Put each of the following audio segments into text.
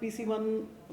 PC1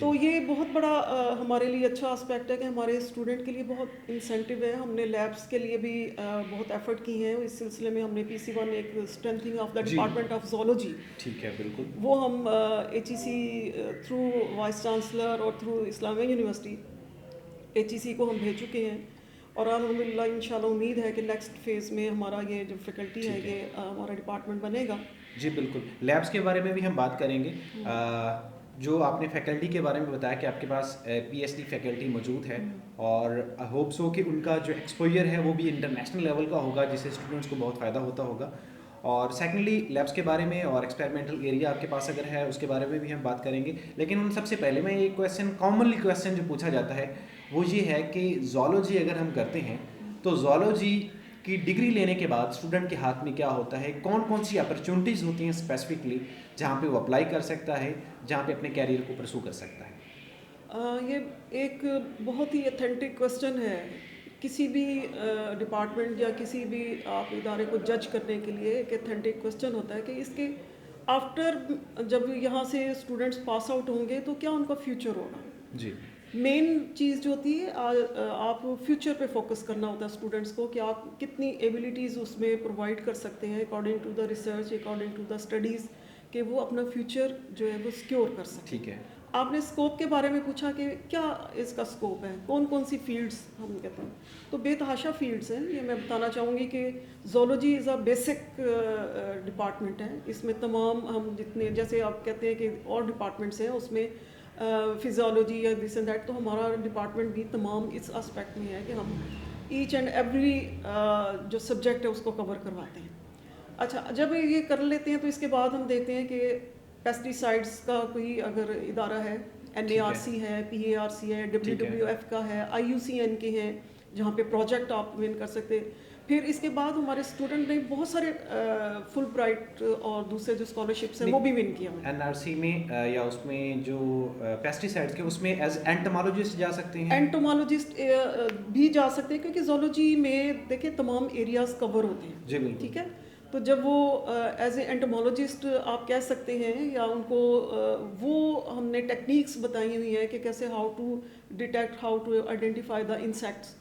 تو یہ بہت بڑا ہمارے لیے اچھا اسپیکٹ ہے کہ ہمارے اسٹوڈنٹ کے لیے بہت انسینٹیو ہے. ہم نے لیبس کے لیے بھی بہت ایفرٹ کی ہیں. اس سلسلے میں ہم نے PC1 ایک strengthening of the department of zoology, ٹھیک ہے بالکل, وہ ہم HEC تھرو وائس چانسلر اور تھرو اسلامیہ یونیورسٹی HEC کو ہم بھیج چکے ہیں. اور الحمدللہ انشاءاللہ امید ہے کہ نیکسٹ فیز میں ہمارا یہ جو فیکلٹی ہے یہ ہمارا ڈپارٹمنٹ بنے گا. جی بالکل, لیبس کے بارے میں بھی ہم بات کریں گے. جو آپ نے فیکلٹی کے بارے میں بتایا کہ آپ کے پاس PhD فیکلٹی موجود ہے, اور ہوپ سو کہ ان کا جو ایکسپوجر ہے وہ بھی انٹرنیشنل لیول کا ہوگا جس سے اسٹوڈنٹس کو بہت فائدہ ہوتا ہوگا. اور سیکنڈلی لیبس کے بارے میں اور ایکسپیریمنٹل ایریا آپ کے پاس اگر ہے اس کے بارے میں بھی ہم بات کریں گے. لیکن ان سب سے پہلے میں ایک کامنلی کویسچن جو پوچھا جاتا ہے وہ یہ ہے کہ زولوجی اگر ہم کرتے ہیں تو زولوجی کی ڈگری لینے کے بعد اسٹوڈنٹ کے ہاتھ میں کیا ہوتا ہے, کون کون سی اپرچونیٹیز ہوتی ہیں اسپیسیفکلی جہاں پہ وہ اپلائی کر سکتا ہے, جہاں پہ اپنے کیریئر کو پرسو کر سکتا ہے. یہ ایک بہت ہی اتھینٹک کویسچن ہے. کسی بھی ڈپارٹمنٹ یا کسی بھی آپ ادارے کو جج کرنے کے لیے ایک اتھینٹک کویسچن ہوتا ہے کہ اس کے آفٹر جب یہاں سے اسٹوڈنٹس پاس آؤٹ ہوں گے تو کیا ان کا فیوچر ہوگا. جی, مین چیز جو ہوتی ہے آپ فیوچر پہ فوکس کرنا ہوتا ہے اسٹوڈنٹس کو کہ آپ کتنی ایبلٹیز اس میں پرووائڈ کر سکتے ہیں according to the research, according to the studies, کہ وہ اپنا فیوچر جو ہے وہ سیکیور کر سکیں. ٹھیک ہے. آپ نے اسکوپ کے بارے میں پوچھا کہ کیا اس کا اسکوپ ہے, کون کون سی فیلڈس ہم کہتے ہیں, تو بے تحاشا فیلڈس ہیں. یہ میں بتانا چاہوں گی کہ zoology is a basic department ہے. اس میں تمام ہم جتنے جیسے آپ کہتے ہیں کہ اور ڈپارٹمنٹس ہیں اس میں فزیولوجی یا دس اینڈ دیٹ, تو ہمارا ڈپارٹمنٹ بھی تمام اس اسپیکٹ میں ہے کہ ہم ایچ اینڈ ایوری جو سبجیکٹ ہے اس کو کور کرواتے ہیں. اچھا, جب یہ کر لیتے ہیں تو اس کے بعد ہم دیکھتے ہیں کہ پیسٹیسائڈس کا کوئی اگر ادارہ ہے, NARC ہے, PARC ہے, WWF کا ہے, IUCN کے ہیں جہاں پہ پروجیکٹ آپ ون کر سکتے. پھر اس کے بعد ہمارے اسٹوڈنٹ نے بہت سارے فل برائٹ اور دوسرے جو اسکالرشپس ہیں وہ بھی ون کیا. NRC میں یا اس میں جو پیسٹیسائڈس کے اس میں ایز اینٹومالوجسٹ جا سکتے ہیں, اینٹومالوجسٹ بھی جا سکتے ہیں کیونکہ زولوجی میں دیکھیں تمام ایریاز کور ہوتے ہیں. جی بالکل. ٹھیک ہے, تو جب وہ ایز اے اینٹومالوجسٹ آپ کہہ سکتے ہیں یا ان کو وہ ہم نے ٹیکنیکس بتائی ہوئی ہیں کہ کیسے how to detect, how to identify the insects.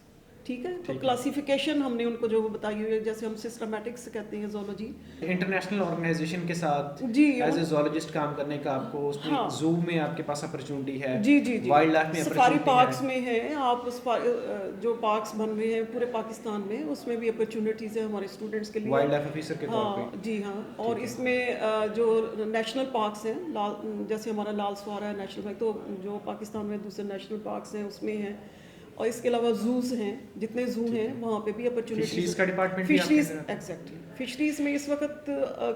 ٹھیک ہے, تو کلاسیفیکیشن ہم نے ان کو جو بتائی ہوئی ہے, جیسے ہم سسٹمیٹکس کہتے ہیں زولوجی. انٹرنیشنل آرگنائزیشن کے ساتھ جی ایز اے زولوجسٹ کام کرنے کا آپ کو اس میں زو میں آپ کے پاس اپرچونٹی ہے, جی جی جی, وائلڈ لائف میں سفاری پارکس میں ہے. آپ جو پارکس بن رہے ہیں پورے پاکستان میں اس میں بھی اپرچونیٹیز ہیں ہمارے اسٹوڈنٹس کے لیے, وائلڈ لائف آفیسر کے طور پہ. جی ہاں. اور اس میں جو نیشنل پارکس ہیں, جیسے ہمارا لال سوارا ہے نیشنل پارک, تو جو پاکستان میں دوسرے نیشنل پارکس ہیں اس میں ہیں. اور اس کے علاوہ زوز ہیں, جتنے زو ہیں وہاں پہ بھی اپرچونیٹیز. فشریز کا ڈپارٹمنٹ, فشریز ایگزیکٹلی, فشریز میں اس وقت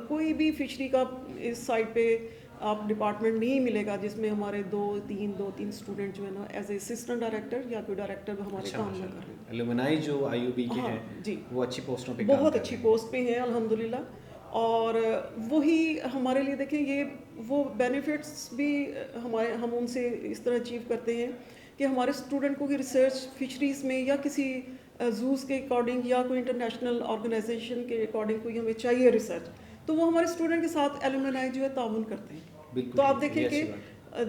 کوئی بھی فشری کا اس سائڈ پہ آپ ڈپارٹمنٹ نہیں ملے گا جس میں ہمارے دو تین اسٹوڈنٹ جو ہے نا ایز اے اسسٹنٹ ڈائریکٹر یا کوئی ڈائریکٹر ہمارے کام نہ کر رہے ہیں. الومنائی جو IUB کے ہیں جی, وہ اچھی پوسٹوں پہ, بہت اچھی پوسٹ پہ ہیں الحمدللہ. اور وہی ہمارے لیے دیکھیں یہ وہ بینیفٹس بھی ہم ان سے اس طرح اچیو کرتے ہیں کہ ہمارے اسٹوڈنٹ کو ریسرچ فشریز میں یا کسی زوز کے اکارڈنگ یا کوئی انٹرنیشنل آرگنائزیشن کے اکارڈنگ کوئی ہمیں چاہیے ریسرچ, تو وہ ہمارے اسٹوڈنٹ کے ساتھ ایلومنائی جو ہے تعاون کرتے ہیں. تو آپ دیکھیں کہ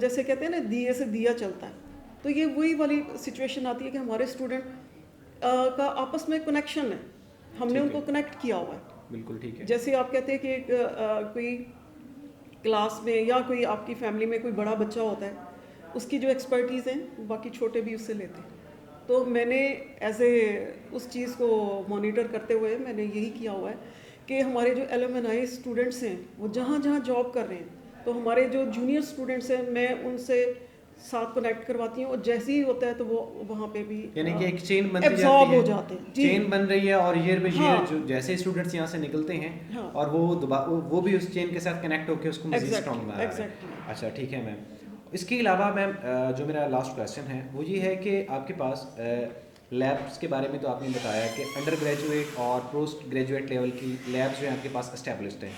جیسے کہتے ہیں نا دیے سے دیا چلتا ہے, تو یہ وہی والی سچویشن آتی ہے کہ ہمارے اسٹوڈنٹ کا آپس میں کنیکشن ہے, ہم نے ان کو کنیکٹ کیا ہوا ہے. بالکل ٹھیک ہے. جیسے آپ کہتے ہیں کہ کوئی کلاس میں یا کوئی آپ کی فیملی میں کوئی بڑا بچہ ہوتا ہے, اس کی جو ایکسپرٹیز ہیں باقی چھوٹے بھی اس سے لیتے ہیں. تو میں نے ایز اے اس چیز کو مانیٹر کرتے ہوئے میں نے یہی کیا ہوا ہے کہ ہمارے جو ایلومنائی اسٹوڈنٹس ہیں وہ جہاں جہاں جاب کر رہے ہیں تو ہمارے جو جونیئر اسٹوڈنٹس ہیں میں ان سے ساتھ کنیکٹ کرواتی ہوں, اور جیسے ہی ہوتا ہے تو وہ وہاں پہ بھی یعنی کہ ایک چین بن ایبزارب ہو جاتے ہیں. چین بن رہی ہے, اور ایئر بائی ایئر جو جیسے اسٹوڈنٹس یہاں سے نکلتے ہیں اور وہ بھی اس چین کے ساتھ کنیکٹ ہو کے اس کو مزید اسٹرانگ بنا رہے ہیں. اچھا ٹھیک ہے میم. اس کے علاوہ میم جو میرا لاسٹ کویسچن ہے وہ یہ ہے کہ آپ کے پاس لیبس کے بارے میں تو آپ نے بتایا کہ انڈر گریجویٹ اور پوسٹ گریجویٹ لیول کی لیبس جو ہیں آپ کے پاس اسٹیبلشڈ ہیں.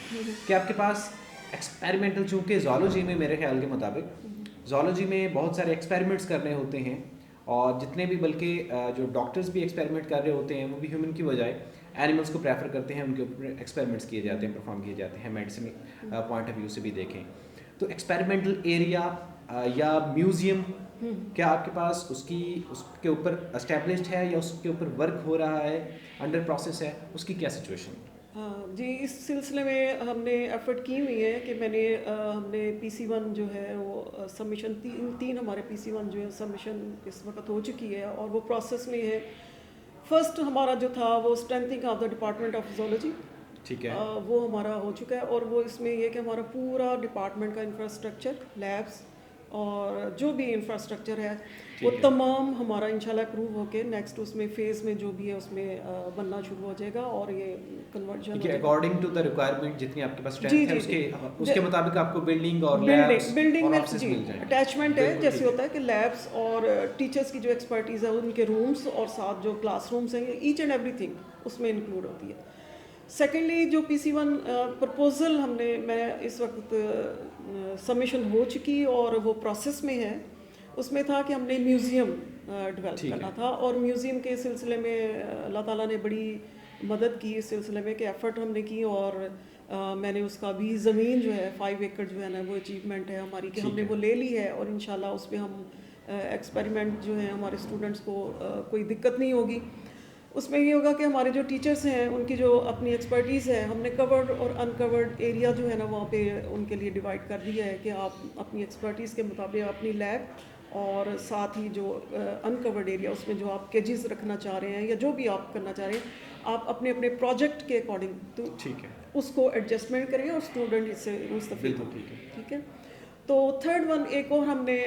کہ آپ کے پاس ایکسپیریمنٹل, چونکہ زولوجی میں میرے خیال کے مطابق زولوجی میں بہت سارے ایکسپیریمنٹس کرنے ہوتے ہیں, اور جتنے بھی بلکہ جو ڈاکٹرز بھی ایکسپیریمنٹ کر رہے ہوتے ہیں وہ بھی ہیومن کی بجائے اینیملس کو پریفر کرتے ہیں, ان کے اوپر ایکسپیریمنٹس کیے جاتے ہیں, پرفارم کیے جاتے ہیں میڈیسن پوائنٹ آف ویو سے بھی دیکھیں. تو ایکسپیریمنٹل ایریا یا میوزیم، کیا آپ کے پاس اس کے اوپر اسٹیبلشڈ ہے یا اس کے اوپر ورک ہو رہا ہے، انڈر پروسیس ہے، اس کی کیا سچویشن؟ جی، اس سلسلے میں ہم نے ایفرٹ کی ہوئی ہے کہ ہم نے PC1 جو ہے وہ سبمیشن تین ہمارے PC1 جو ہے سبمیشن اس وقت ہو چکی ہے اور وہ پروسیس میں ہے. فرسٹ ہمارا جو تھا وہ strengthening of the department of zoology, ٹھیک ہے، وہ ہمارا ہو چکا ہے. اور وہ اس میں یہ کہ ہمارا پورا ڈپارٹمنٹ کا انفراسٹرکچر، لیبس اور جو بھی انفراسٹرکچر ہے وہ تمام ہمارا انشاءاللہ اپروو ہو کے نیکسٹ اس میں فیز میں جو بھی ہے اس میں بننا شروع ہو جائے گا اور یہ conversion according to the requirement جتنی آپ کے پاس اسٹرینتھ ہے اس کے مطابق آپ کو بلڈنگ اور لیبس بلڈنگ اور میں آفسز مل جائیں گے. اٹیچمنٹ ہے. جیسے ہوتا ہے کہ لیبس اور ٹیچرس کی جو ایکسپرٹیز ہے ان کے رومس اور ساتھ جو کلاس رومس ہیں ایچ اینڈ ایوری تھنگ اس میں انکلوڈ ہوتی ہے. سیکنڈلی جو PC1 پرپوزل میں اس وقت سبمیشن ہو چکی اور وہ پروسیس میں ہے، اس میں تھا کہ ہم نے میوزیم ڈیولپ کرنا تھا. اور میوزیم کے سلسلے میں اللہ تعالیٰ نے بڑی مدد کی اس سلسلے میں کہ ایفرٹ ہم نے کی اور میں نے اس کا بھی زمین جو ہے 5 ایکڑ جو ہے نا وہ اچیومنٹ ہے ہماری کہ ہم نے وہ لے لی ہے اور انشاءاللہ اس پہ ہم ایکسپیریمنٹ جو ہیں ہمارے اسٹوڈنٹس کو کوئی دقت نہیں ہوگی. اس میں یہ ہوگا کہ ہمارے جو ٹیچرس ہیں ان کی جو اپنی ایکسپرٹیز ہے ہم نے کورڈ اور انکورڈ ایریا جو ہے نا وہاں پہ ان کے لیے ڈیوائڈ کر دیا ہے کہ آپ اپنی ایکسپرٹیز کے مطابق اپنی لیب اور ساتھ ہی جو انکورڈ ایریا اس میں جو آپ کیجز رکھنا چاہ رہے ہیں یا جو بھی آپ کرنا چاہ رہے ہیں آپ اپنے اپنے پروجیکٹ کے اکارڈنگ تو ٹھیک ہے اس کو ایڈجسٹمنٹ کریں اور اسٹوڈنٹ اس سے مستفید ہوں. ٹھیک ہے. تو تھرڈ ون ایک اور ہم نے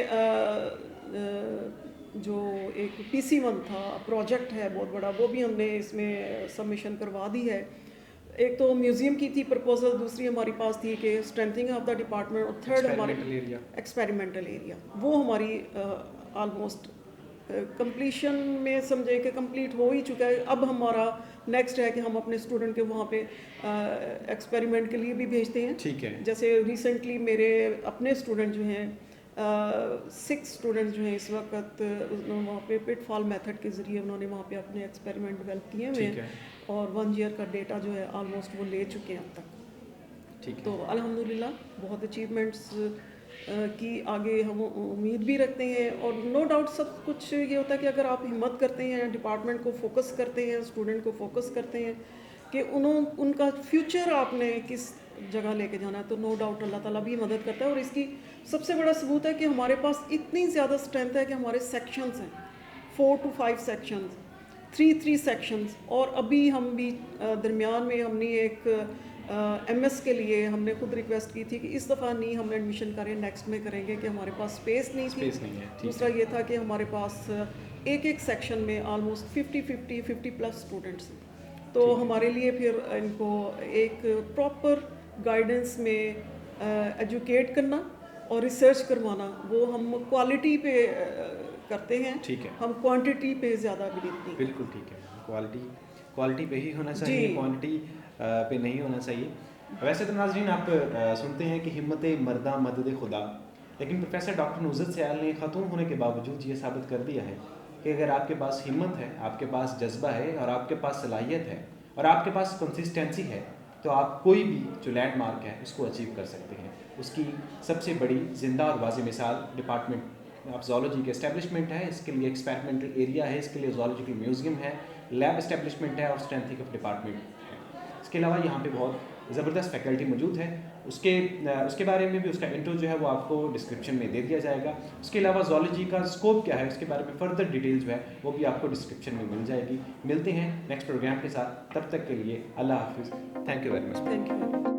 جو ایک PC1 تھا پروجیکٹ ہے بہت بڑا، وہ بھی ہم نے اس میں سبمیشن کروا دی ہے. ایک تو میوزیم کی تھی پرپوزل، دوسری ہماری پاس تھی کہ اسٹرینتھنگ آف دا ڈپارٹمنٹ، اور تھرڈ ہماری ایکسپیریمنٹل ایریا. وہ ہماری آلموسٹ کمپلیشن میں سمجھے کہ کمپلیٹ ہو ہی چکا ہے. اب ہمارا نیکسٹ ہے کہ ہم اپنے اسٹوڈنٹ کے وہاں پہ ایکسپیریمنٹ کے لیے بھی بھیجتے ہیں. ٹھیک ہے. جیسے ریسنٹلی میرے اپنے اسٹوڈنٹ جو ہیں 6 اسٹوڈنٹس جو ہیں اس وقت وہاں پہ پٹ فال میتھڈ کے ذریعے انہوں نے وہاں پہ اپنے ایکسپیریمنٹ ڈیولپ کیے ہوئے ہیں اور 1 ایئر کا ڈیٹا جو ہے آلموسٹ وہ لے چکے ہیں اب تک. تو الحمدللہ بہت اچیومنٹس کی آگے ہم امید بھی رکھتے ہیں. اور نو ڈاؤٹ سب کچھ یہ ہوتا ہے کہ اگر آپ ہمت کرتے ہیں، ڈپارٹمنٹ کو فوکس کرتے ہیں، اسٹوڈنٹ کو فوکس کرتے ہیں کہ ان کا فیوچر آپ نے کس جگہ لے کے جانا ہے، تو نو ڈاؤٹ اللہ تعالیٰ بھی مدد کرتا ہے. اور اس کی سب سے بڑا ثبوت ہے کہ ہمارے پاس اتنی زیادہ اسٹرینتھ ہے کہ ہمارے سیکشنز ہیں 4 to 5 سیکشنز، 3 سیکشنز. اور ابھی ہم بھی درمیان میں ہم نے ایک MS کے لیے ہم نے خود ریکویسٹ کی تھی کہ اس دفعہ نہیں ہم ایڈمیشن کریں، نیکسٹ میں کریں گے کہ ہمارے پاس اسپیس نہیں تھی. دوسرا یہ تھا کہ ہمارے پاس ایک سیکشن میں آلموسٹ 50+ اسٹوڈنٹس ہیں. تو ہمارے لیے پھر ان کو ایک پراپر گائیڈنس میں ایجوکیٹ کرنا اور ریسرچ کروانا، وہ ہم کوالٹی پہ کرتے ہیں. ٹھیک ہے. ہم کوانٹٹی پہ زیادہ بلیو نہیں. بالکل ٹھیک ہے. کوالٹی پہ ہی ہونا چاہیے، کوانٹٹی پہ نہیں ہونا چاہیے. ویسے تو ناظرین آپ سنتے ہیں کہ ہمت مرداں مدد خدا، لیکن پروفیسر ڈاکٹر نصرت سیال نے خاتون ہونے کے باوجود یہ ثابت کر دیا ہے کہ اگر آپ کے پاس ہمت ہے، آپ کے پاس جذبہ ہے اور آپ کے پاس صلاحیت ہے اور آپ کے پاس کنسسٹنسی ہے تو آپ کوئی بھی جو لینڈ مارک ہے اس کو اچیو کر سکتے ہیں. اس کی سب سے بڑی زندہ اور واضح مثال ڈپارٹمنٹ آف زولوجی کے اسٹیبلشمنٹ ہے. اس کے لیے ایکسپیریمنٹل ایریا ہے، اس کے لیے زولوجیکل میوزیم ہے، لیب اسٹیبلشمنٹ ہے اور اسٹرینتھنگ آف ڈپارٹمنٹ ہے. اس کے علاوہ یہاں پہ بہت زبردست فیکلٹی موجود ہے. اس کے بارے میں بھی اس کا انٹرو جو ہے وہ آپ کو ڈسکرپشن میں دے دیا جائے گا. اس کے علاوہ زولوجی کا اسکوپ کیا ہے اس کے بارے میں فردر ڈیٹیل جو ہے وہ بھی آپ کو ڈسکرپشن میں مل جائے گی. ملتے ہیں نیکسٹ پروگرام کے ساتھ، تب تک کے لیے اللہ حافظ. Thank you very much.